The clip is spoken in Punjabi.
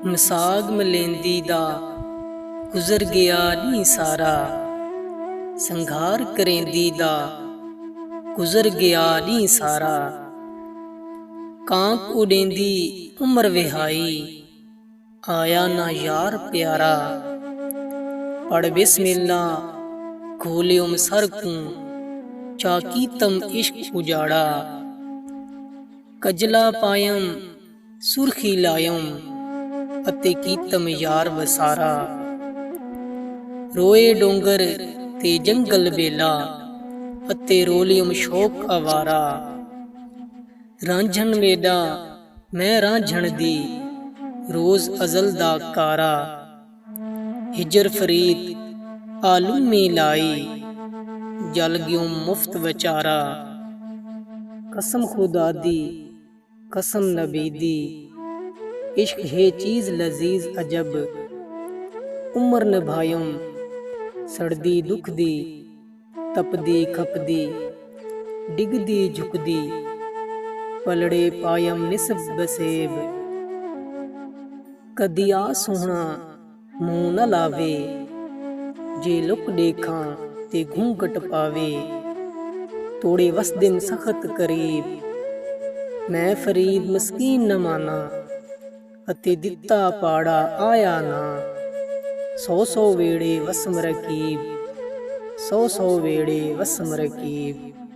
ਮਿਸਾਗ ਮਲੇਂਦੀ ਦਾ ਗੁਜ਼ਰ ਗਿਆ ਨੀ ਸਾਰਾ, ਸੰਘਾਰ ਕਰੇਂਦੀ ਦਾ ਗੁਜ਼ਰ ਗਿਆ ਨੀ ਸਾਰਾ। ਕਾਂਕ ਉਡੇਂਦੀ ਉਮਰ ਵਿਹਾਈ, ਆਇਆ ਨਾ ਯਾਰ ਪਿਆਰਾ। ਪੜ ਬਿਸਮਿल्ला ਖੋਲਿਓਮ ਸਰ ਕੂੰ, ਚਾਕੀਤਮ ਇਸ਼ਕ ਉਜਾੜਾ। ਕਜਲਾ ਪਾਇਮ ਸੁਰਖੀ ਲਾਇਮ, ਅਤੇ ਕੀਤਮ ਯਾਰ ਵਸਾਰਾ। ਰੋਏ ਡੋਂਗਰ ਤੇ ਜੰਗਲ ਬੇਲਾ, ਅਤੇ ਰੋਲਿਓਮ ਸ਼ੌਕ ਅਵਾਰਾ। ਰਾਂਝਣ ਵੇਡਾ ਮੈਂ ਰਾਂਝਣ ਦੀ, ਰੋਜ਼ ਅਜ਼ਲ ਦਾ ਕਾਰਾ। ਹਿਜਰ ਫਰੀਦ ਆਲੂਮੀ ਲਾਈ, ਜਲ ਗਿਓ ਮੁਫਤ ਵਿਚਾਰਾ। ਕਸਮ ਖੁਦਾ ਦੀ ਕਸਮ ਨਬੀ ਦੀ, इश्क है चीज़ लजीज अजब। उम्र निभायम सड़दी दुखदी, तपदी खपदी, डिगदी झुकदी। पलड़े पायम निसब बसेब, कदी आ सोहना मुँह न लावे। जे लुक देखा ते घूंघट पावे, तोड़े वसदिन सख्त करीब। मैं फरीद मस्कीन न माना, ਅਤੇ ਦਿੱਤਾ ਪਾੜਾ ਆਇਆ ਨਾ। ਸੌ ਸੌ ਵੇੜੇ ਵਸਮ ਰਕੀਬ, ਸੌ ਸੌ ਵੇੜੇ ਵਸਮ ਰਕੀਬ।